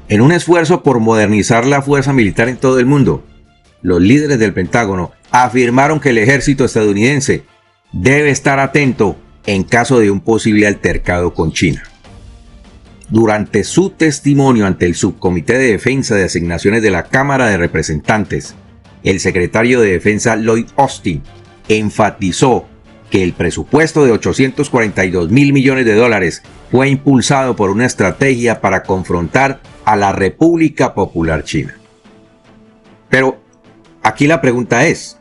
En un esfuerzo por modernizar la fuerza militar en todo el mundo, los líderes del Pentágono afirmaron que el ejército estadounidense debe estar atento en caso de un posible altercado con China. Durante su testimonio ante el Subcomité de Defensa de Asignaciones de la Cámara de Representantes, el secretario de Defensa Lloyd Austin enfatizó que el presupuesto de $842 mil millones fue impulsado por una estrategia para confrontar a la República Popular China. Pero aquí la pregunta es,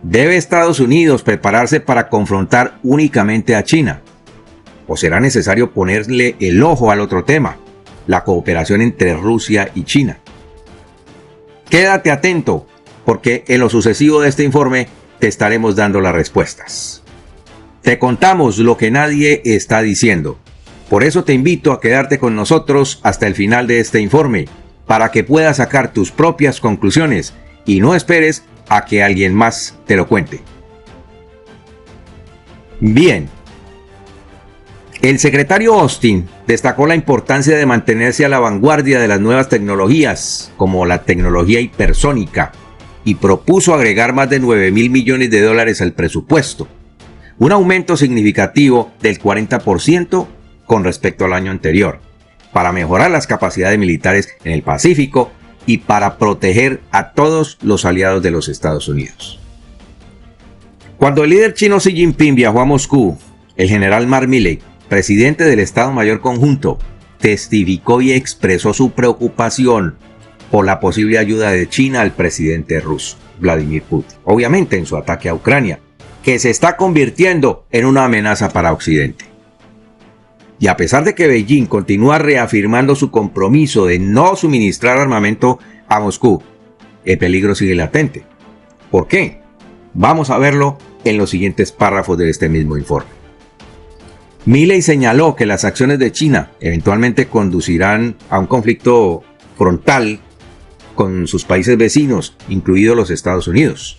¿debe Estados Unidos prepararse para confrontar únicamente a China? ¿O será necesario ponerle el ojo al otro tema, la cooperación entre Rusia y China? Quédate atento, porque en lo sucesivo de este informe te estaremos dando las respuestas. Te contamos lo que nadie está diciendo. Por eso te invito a quedarte con nosotros hasta el final de este informe, para que puedas sacar tus propias conclusiones y no esperes a que alguien más te lo cuente. Bien. El secretario Austin destacó la importancia de mantenerse a la vanguardia de las nuevas tecnologías, como la tecnología hipersónica, y propuso agregar más de $9 mil millones al presupuesto, un aumento significativo del 40% con respecto al año anterior, para mejorar las capacidades militares en el Pacífico y para proteger a todos los aliados de los Estados Unidos. Cuando el líder chino Xi Jinping viajó a Moscú, el general Mark Milley, presidente del Estado Mayor Conjunto, testificó y expresó su preocupación por la posible ayuda de China al presidente ruso, Vladimir Putin, obviamente en su ataque a Ucrania, que se está convirtiendo en una amenaza para Occidente. Y a pesar de que Beijing continúa reafirmando su compromiso de no suministrar armamento a Moscú, el peligro sigue latente. ¿Por qué? Vamos a verlo en los siguientes párrafos de este mismo informe. Milley señaló que las acciones de China eventualmente conducirán a un conflicto frontal con sus países vecinos, incluidos los Estados Unidos.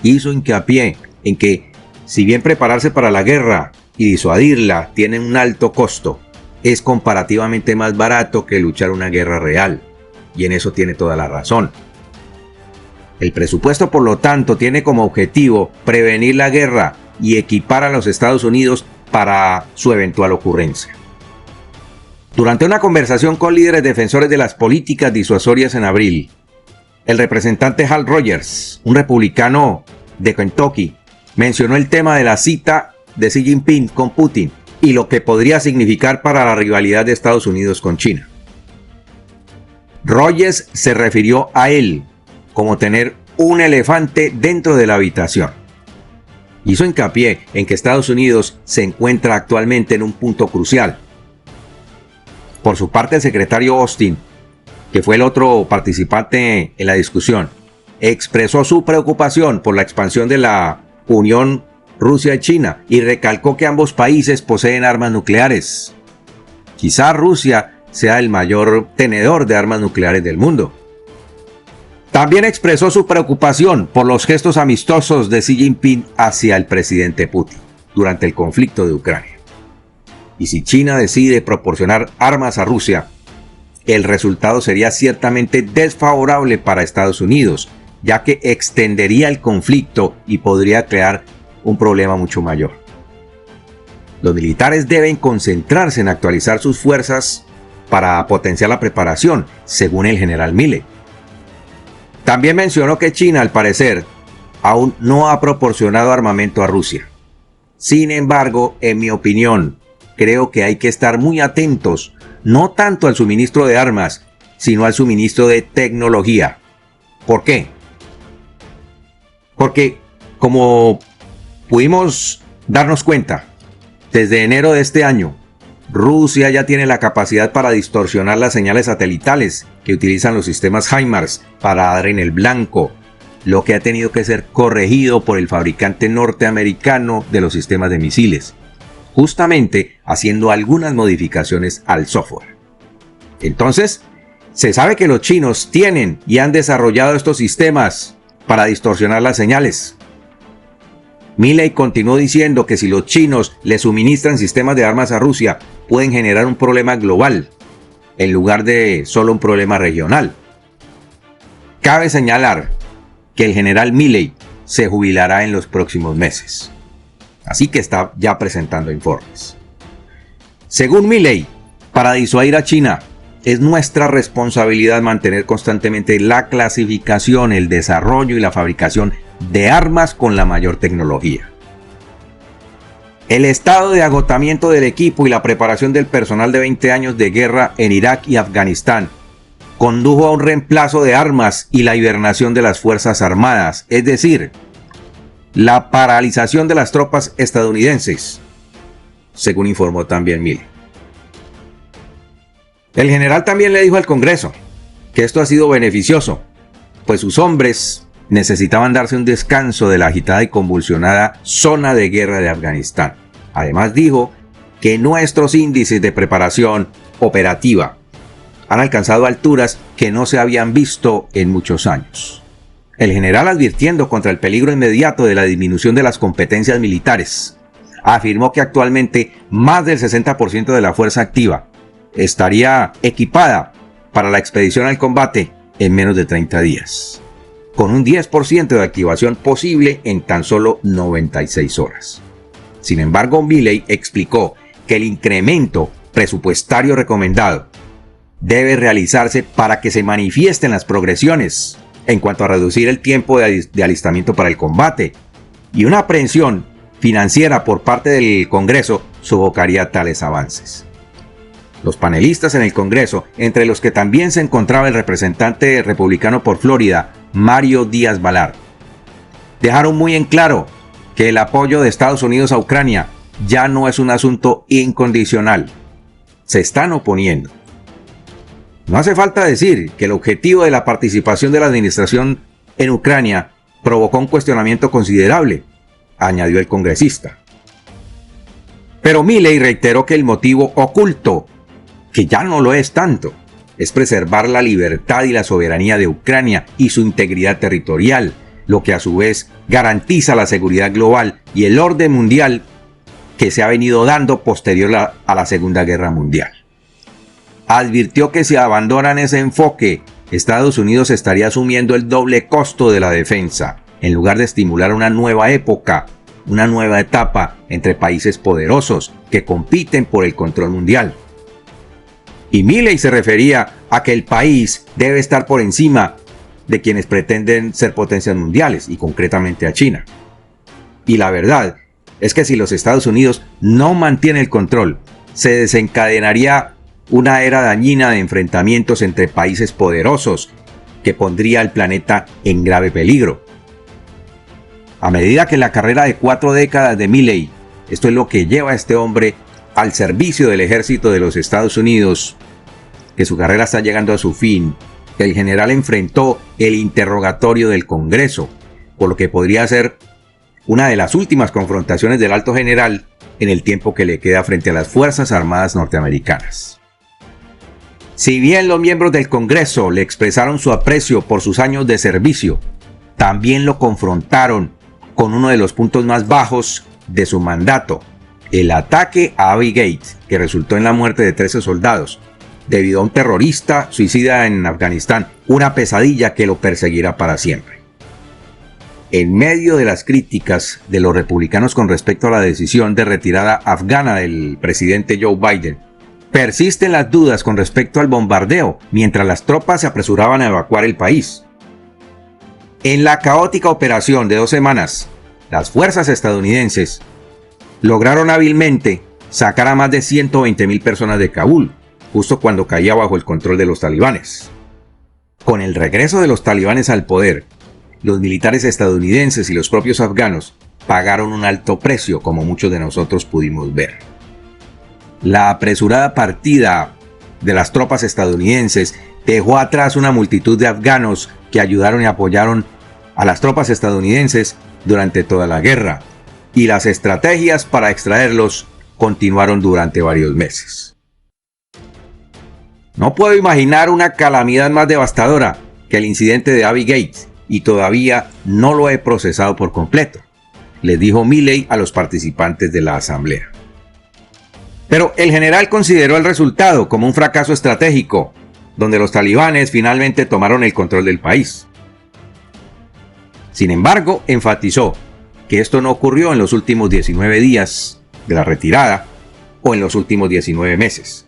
Hizo hincapié en que, si bien prepararse para la guerra y disuadirla tiene un alto costo, es comparativamente más barato que luchar una guerra real, y en eso tiene toda la razón. El presupuesto, por lo tanto, tiene como objetivo prevenir la guerra y equipar a los Estados Unidos para su eventual ocurrencia. Durante una conversación con líderes defensores de las políticas disuasorias en abril, el representante Hal Rogers, un republicano de Kentucky, mencionó el tema de la cita de Xi Jinping con Putin y lo que podría significar para la rivalidad de Estados Unidos con China. Rogers se refirió a él como tener un elefante dentro de la habitación. Hizo hincapié en que Estados Unidos se encuentra actualmente en un punto crucial. Por su parte, el secretario Austin, que fue el otro participante en la discusión, expresó su preocupación por la expansión de la Unión Rusia y China y recalcó que ambos países poseen armas nucleares. Quizá Rusia sea el mayor tenedor de armas nucleares del mundo. También expresó su preocupación por los gestos amistosos de Xi Jinping hacia el presidente Putin durante el conflicto de Ucrania. Y si China decide proporcionar armas a Rusia, el resultado sería ciertamente desfavorable para Estados Unidos, ya que extendería el conflicto y podría crear un problema mucho mayor. Los militares deben concentrarse en actualizar sus fuerzas para potenciar la preparación, según el general Milley. También mencionó que China, al parecer, aún no ha proporcionado armamento a Rusia. Sin embargo, en mi opinión, creo que hay que estar muy atentos, no tanto al suministro de armas, sino al suministro de tecnología. ¿Por qué? Porque, como pudimos darnos cuenta, desde enero de este año, Rusia ya tiene la capacidad para distorsionar las señales satelitales que utilizan los sistemas HIMARS para dar en el blanco, lo que ha tenido que ser corregido por el fabricante norteamericano de los sistemas de misiles, justamente haciendo algunas modificaciones al software. Entonces, se sabe que los chinos tienen y han desarrollado estos sistemas para distorsionar las señales. Milley continuó diciendo que si los chinos le suministran sistemas de armas a Rusia, pueden generar un problema global. en lugar de solo un problema regional. Cabe señalar que el general Milley se jubilará en los próximos meses, así que está ya presentando informes. Según Milley, para disuadir a China, es nuestra responsabilidad mantener constantemente la clasificación, el desarrollo y la fabricación de armas con la mayor tecnología. El estado de agotamiento del equipo y la preparación del personal de 20 años de guerra en Irak y Afganistán condujo a un reemplazo de armas y la hibernación de las Fuerzas Armadas, es decir, la paralización de las tropas estadounidenses, según informó también Milley. El general también le dijo al Congreso que esto ha sido beneficioso, pues sus hombres necesitaban darse un descanso de la agitada y convulsionada zona de guerra de Afganistán. Además dijo que nuestros índices de preparación operativa han alcanzado alturas que no se habían visto en muchos años. El general, advirtiendo contra el peligro inmediato de la disminución de las competencias militares, afirmó que actualmente más del 60% de la fuerza activa estaría equipada para la expedición al combate en menos de 30 días, con un 10% de activación posible en tan solo 96 horas. Sin embargo, Milley explicó que el incremento presupuestario recomendado debe realizarse para que se manifiesten las progresiones en cuanto a reducir el tiempo de alistamiento para el combate, y una aprehensión financiera por parte del Congreso sofocaría tales avances. Los panelistas en el Congreso, entre los que también se encontraba el representante republicano por Florida, Mario Díaz-Balart, dejaron muy en claro que el apoyo de Estados Unidos a Ucrania ya no es un asunto incondicional. Se están oponiendo. No hace falta decir que el objetivo de la participación de la administración en Ucrania provocó un cuestionamiento considerable, añadió el congresista. Pero Milley reiteró que el motivo oculto, que ya no lo es tanto, es preservar la libertad y la soberanía de Ucrania y su integridad territorial, lo que a su vez garantiza la seguridad global y el orden mundial que se ha venido dando posterior a la Segunda Guerra Mundial. Advirtió que si abandonan ese enfoque, Estados Unidos estaría asumiendo el doble costo de la defensa, en lugar de estimular una nueva época, una nueva etapa entre países poderosos que compiten por el control mundial. Y Milley se refería a que el país debe estar por encima de quienes pretenden ser potencias mundiales, y concretamente a China. Y la verdad es que si los Estados Unidos no mantienen el control, se desencadenaría una era dañina de enfrentamientos entre países poderosos que pondría al planeta en grave peligro. A medida que la carrera de 4 décadas de Milley, esto es lo que lleva a este hombre al servicio del ejército de los Estados Unidos, que su carrera está llegando a su fin, el general enfrentó el interrogatorio del Congreso, por lo que podría ser una de las últimas confrontaciones del alto general en el tiempo que le queda frente a las Fuerzas Armadas norteamericanas. Si bien los miembros del Congreso le expresaron su aprecio por sus años de servicio, también lo confrontaron con uno de los puntos más bajos de su mandato, el ataque a Abbey Gate, que resultó en la muerte de 13 soldados, debido a un terrorista suicida en Afganistán, una pesadilla que lo perseguirá para siempre. En medio de las críticas de los republicanos con respecto a la decisión de retirada afgana del presidente Joe Biden, persisten las dudas con respecto al bombardeo mientras las tropas se apresuraban a evacuar el país. En la caótica operación de 2 semanas, las fuerzas estadounidenses lograron hábilmente sacar a más de 120,000 personas de Kabul, justo cuando caía bajo el control de los talibanes. Con el regreso de los talibanes al poder, los militares estadounidenses y los propios afganos pagaron un alto precio, como muchos de nosotros pudimos ver. La apresurada partida de las tropas estadounidenses dejó atrás una multitud de afganos que ayudaron y apoyaron a las tropas estadounidenses durante toda la guerra, y las estrategias para extraerlos continuaron durante varios meses. No puedo imaginar una calamidad más devastadora que el incidente de Abbey Gate, y todavía no lo he procesado por completo, les dijo Milley a los participantes de la asamblea. Pero el general consideró el resultado como un fracaso estratégico, donde los talibanes finalmente tomaron el control del país. Sin embargo, enfatizó que esto no ocurrió en los últimos 19 días de la retirada o en los últimos 19 meses,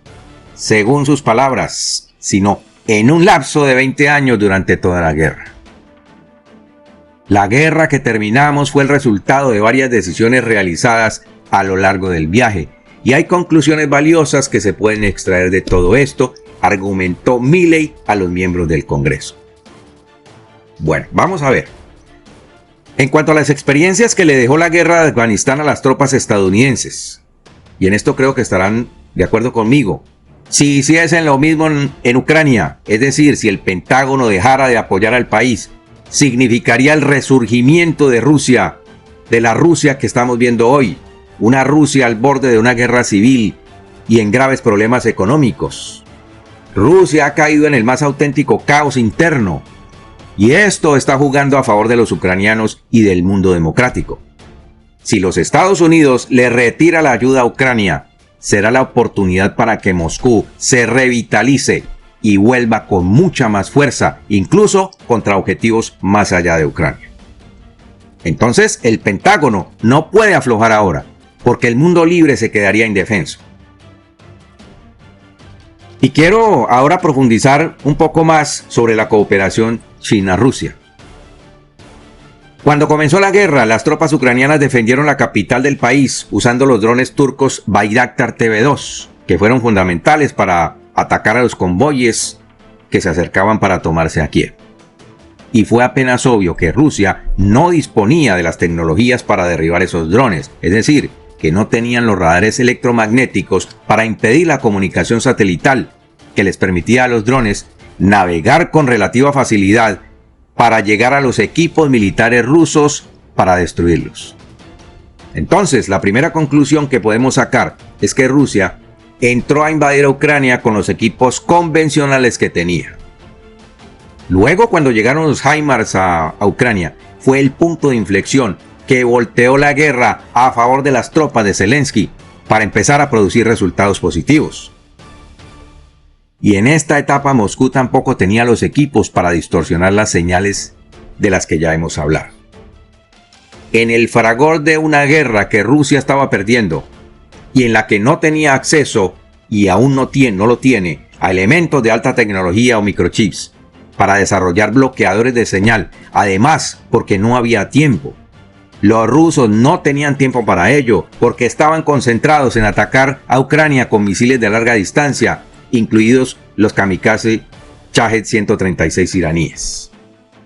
según sus palabras, sino en un lapso de 20 años durante toda la guerra. La guerra que terminamos fue el resultado de varias decisiones realizadas a lo largo del viaje, y hay conclusiones valiosas que se pueden extraer de todo esto, argumentó Milley a los miembros del Congreso. Bueno, vamos a ver. En cuanto a las experiencias que le dejó la guerra de Afganistán a las tropas estadounidenses, y en esto creo que estarán de acuerdo conmigo, si hiciesen lo mismo en Ucrania, es decir, si el Pentágono dejara de apoyar al país, significaría el resurgimiento de Rusia, de la Rusia que estamos viendo hoy, una Rusia al borde de una guerra civil y en graves problemas económicos. Rusia ha caído en el más auténtico caos interno, y esto está jugando a favor de los ucranianos y del mundo democrático. Si los Estados Unidos le retira la ayuda a Ucrania, será la oportunidad para que Moscú se revitalice y vuelva con mucha más fuerza, incluso contra objetivos más allá de Ucrania. Entonces, el Pentágono no puede aflojar ahora, porque el mundo libre se quedaría indefenso. Y quiero ahora profundizar un poco más sobre la cooperación China-Rusia. Cuando comenzó la guerra, las tropas ucranianas defendieron la capital del país usando los drones turcos Bayraktar TB2, que fueron fundamentales para atacar a los convoyes que se acercaban para tomarse a Kiev. Y fue apenas obvio que Rusia no disponía de las tecnologías para derribar esos drones, es decir, que no tenían los radares electromagnéticos para impedir la comunicación satelital que les permitía a los drones navegar con relativa facilidad para llegar a los equipos militares rusos para destruirlos. Entonces, la primera conclusión que podemos sacar es que Rusia entró a invadir a Ucrania con los equipos convencionales que tenía. Luego, cuando llegaron los HIMARS a Ucrania, fue el punto de inflexión que volteó la guerra a favor de las tropas de Zelensky para empezar a producir resultados positivos. Y en esta etapa Moscú tampoco tenía los equipos para distorsionar las señales de las que ya hemos hablado. En el fragor de una guerra que Rusia estaba perdiendo y en la que no tenía acceso, y aún no lo tiene, a elementos de alta tecnología o microchips para desarrollar bloqueadores de señal, además porque no había tiempo. Los rusos no tenían tiempo para ello porque estaban concentrados en atacar a Ucrania con misiles de larga distancia, incluidos los kamikaze Shahed-136 iraníes.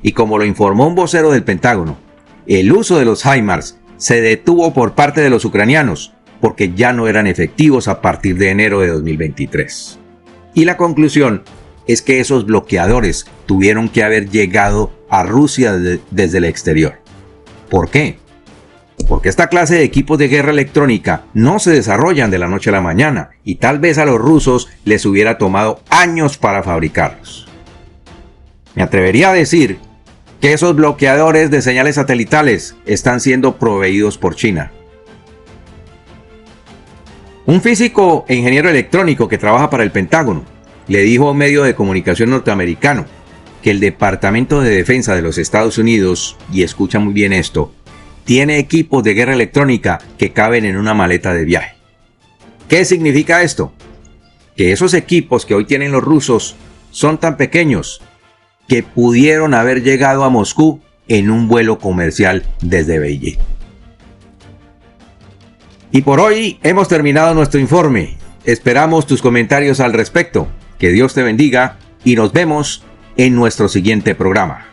Y como lo informó un vocero del Pentágono, el uso de los HIMARS se detuvo por parte de los ucranianos porque ya no eran efectivos a partir de enero de 2023. Y la conclusión es que esos bloqueadores tuvieron que haber llegado a Rusia desde el exterior. ¿Por qué? Porque esta clase de equipos de guerra electrónica no se desarrollan de la noche a la mañana y tal vez a los rusos les hubiera tomado años para fabricarlos. Me atrevería a decir que esos bloqueadores de señales satelitales están siendo proveídos por China. Un físico e ingeniero electrónico que trabaja para el Pentágono le dijo a un medio de comunicación norteamericano que el Departamento de Defensa de los Estados Unidos, y escucha muy bien esto, tiene equipos de guerra electrónica que caben en una maleta de viaje. ¿Qué significa esto? Que esos equipos que hoy tienen los rusos son tan pequeños que pudieron haber llegado a Moscú en un vuelo comercial desde Beijing. Y por hoy hemos terminado nuestro informe. Esperamos tus comentarios al respecto. Que Dios te bendiga y nos vemos en nuestro siguiente programa.